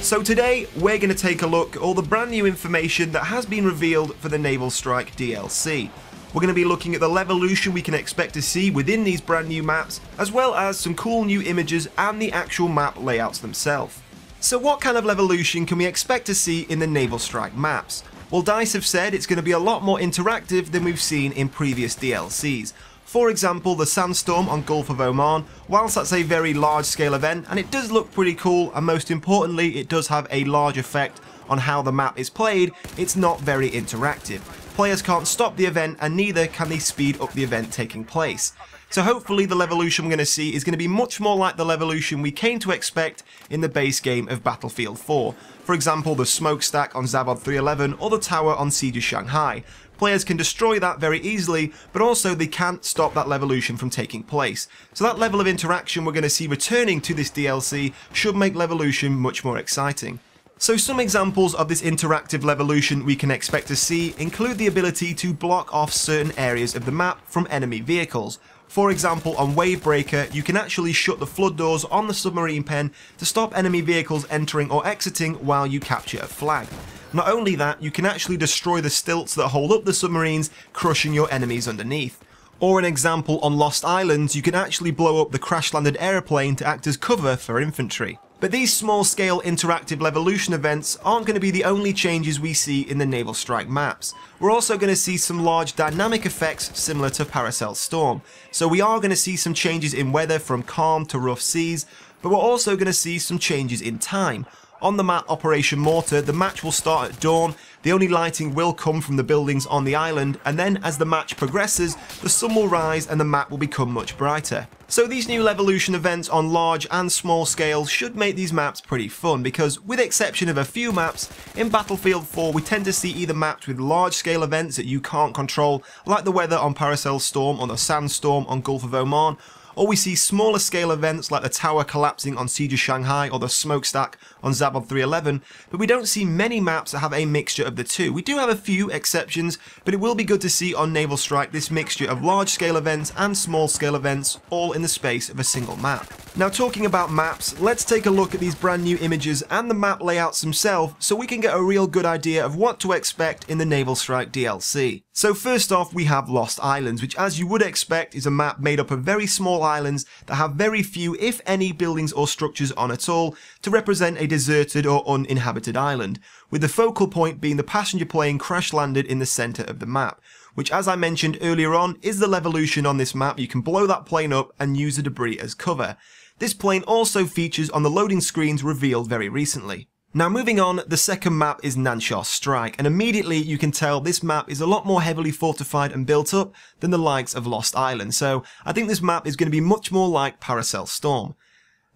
So today we're going to take a look at all the brand new information that has been revealed for the Naval Strike DLC. We're going to be looking at the LEVOLUTION we can expect to see within these brand new maps, as well as some cool new images and the actual map layouts themselves. So what kind of LEVOLUTION can we expect to see in the Naval Strike maps? Well, DICE have said it's going to be a lot more interactive than we've seen in previous DLCs. For example, the Sandstorm on Gulf of Oman, whilst that's a very large scale event and it does look pretty cool, and most importantly it does have a large effect on how the map is played, it's not very interactive. Players can't stop the event and neither can they speed up the event taking place. So hopefully the LEVOLUTION we're going to see is going to be much more like the LEVOLUTION we came to expect in the base game of Battlefield 4. For example, the smokestack on NAVAL 311 or the tower on Siege of Shanghai. Players can destroy that very easily, but also they can't stop that LEVOLUTION from taking place. So that level of interaction we're going to see returning to this DLC should make LEVOLUTION much more exciting. So some examples of this interactive LEVOLUTION we can expect to see include the ability to block off certain areas of the map from enemy vehicles. For example, on Wavebreaker, you can actually shut the flood doors on the submarine pen to stop enemy vehicles entering or exiting while you capture a flag. Not only that, you can actually destroy the stilts that hold up the submarines, crushing your enemies underneath. Or an example on Lost Islands, you can actually blow up the crash-landed aeroplane to act as cover for infantry. But these small-scale interactive LEVOLUTION events aren't going to be the only changes we see in the Naval Strike maps. We're also going to see some large dynamic effects similar to Paracel Storm. So we are going to see some changes in weather from calm to rough seas, but we're also going to see some changes in time. On the map Operation Mortar, the match will start at dawn, the only lighting will come from the buildings on the island, and then as the match progresses, the sun will rise and the map will become much brighter. So these new LEVOLUTION events on large and small scales should make these maps pretty fun, because with the exception of a few maps, in Battlefield 4 we tend to see either maps with large scale events that you can't control, like the weather on Paracel Storm or the Sandstorm on Gulf of Oman, or we see smaller scale events like the tower collapsing on Siege of Shanghai or the smokestack on NAVAL 311, but we don't see many maps that have a mixture of the two. We do have a few exceptions, but it will be good to see on Naval Strike this mixture of large scale events and small scale events all in the space of a single map. Now talking about maps, let's take a look at these brand new images and the map layouts themselves so we can get a real good idea of what to expect in the Naval Strike DLC. So first off we have Lost Islands, which as you would expect is a map made up of very small islands that have very few if any buildings or structures on at all to represent a deserted or uninhabited island, with the focal point being the passenger plane crash landed in the centre of the map, which as I mentioned earlier on is the LEVOLUTION on this map. You can blow that plane up and use the debris as cover. This plane also features on the loading screens revealed very recently. Now moving on, the second map is Nansha Strike, and immediately you can tell this map is a lot more heavily fortified and built up than the likes of Lost Island, so I think this map is going to be much more like Paracel Storm.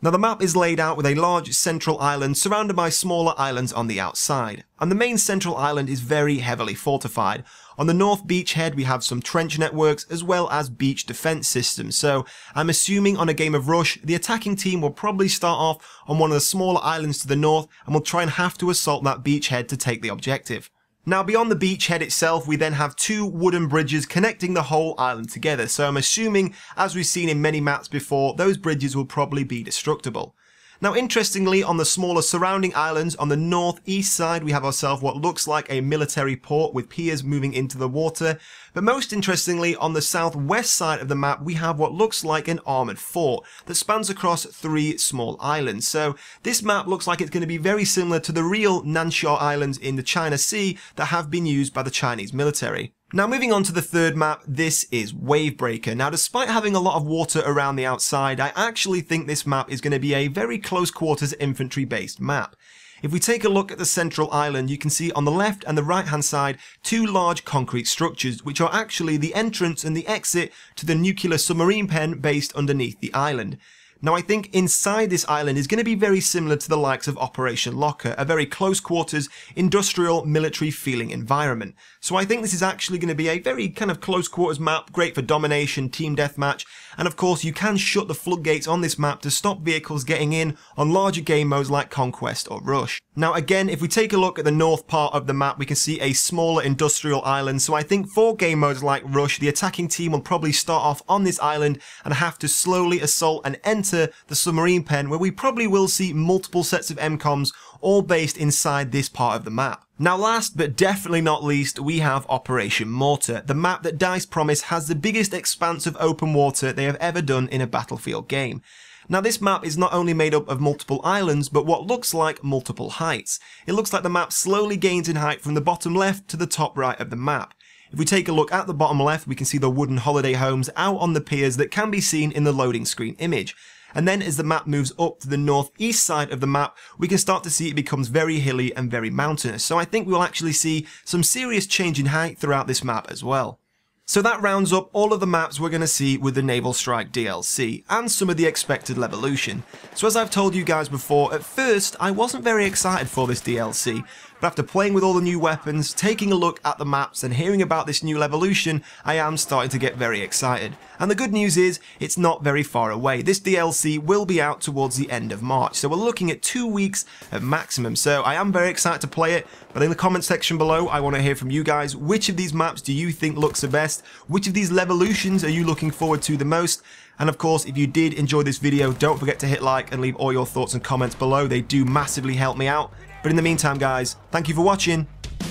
Now the map is laid out with a large central island surrounded by smaller islands on the outside, and the main central island is very heavily fortified. On the north beachhead we have some trench networks as well as beach defense systems, so I'm assuming on a game of Rush the attacking team will probably start off on one of the smaller islands to the north and will try and have to assault that beachhead to take the objective. Now beyond the beachhead itself we then have two wooden bridges connecting the whole island together, so I'm assuming, as we've seen in many maps before, those bridges will probably be destructible. Now interestingly, on the smaller surrounding islands on the northeast side we have ourselves what looks like a military port with piers moving into the water, but most interestingly on the southwest side of the map we have what looks like an armoured fort that spans across three small islands. So this map looks like it's going to be very similar to the real Nansha Islands in the China Sea that have been used by the Chinese military. Now moving on to the third map, this is Wavebreaker. Now despite having a lot of water around the outside, I actually think this map is going to be a very close quarters infantry based map. If we take a look at the central island, you can see on the left and the right hand side two large concrete structures which are actually the entrance and the exit to the nuclear submarine pen based underneath the island. Now I think inside this island is going to be very similar to the likes of Operation Locker, a very close quarters, industrial, military feeling environment. So I think this is actually going to be a very kind of close quarters map, great for domination, team deathmatch, and of course you can shut the floodgates on this map to stop vehicles getting in on larger game modes like Conquest or Rush. Now again, if we take a look at the north part of the map, we can see a smaller industrial island, so I think for game modes like Rush, the attacking team will probably start off on this island and have to slowly assault and enter the submarine pen, where we probably will see multiple sets of MCOMs all based inside this part of the map. Now last but definitely not least, we have Operation Mortar, the map that DICE promise has the biggest expanse of open water they have ever done in a Battlefield game. Now this map is not only made up of multiple islands, but what looks like multiple heights. It looks like the map slowly gains in height from the bottom left to the top right of the map. If we take a look at the bottom left, we can see the wooden holiday homes out on the piers that can be seen in the loading screen image. And then as the map moves up to the northeast side of the map, we can start to see it becomes very hilly and very mountainous. So I think we'll actually see some serious change in height throughout this map as well. So that rounds up all of the maps we're going to see with the Naval Strike DLC, and some of the expected Levolution. So as I've told you guys before, at first I wasn't very excited for this DLC, but after playing with all the new weapons, taking a look at the maps and hearing about this new Levolution, I am starting to get very excited. And the good news is, it's not very far away. This DLC will be out towards the end of March, so we're looking at 2 weeks at maximum. So I am very excited to play it, but in the comment section below, I want to hear from you guys. Which of these maps do you think looks the best? Which of these Levolutions are you looking forward to the most? And of course, if you did enjoy this video, don't forget to hit like and leave all your thoughts and comments below. They do massively help me out. But in the meantime, guys, thank you for watching,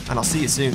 and I'll see you soon.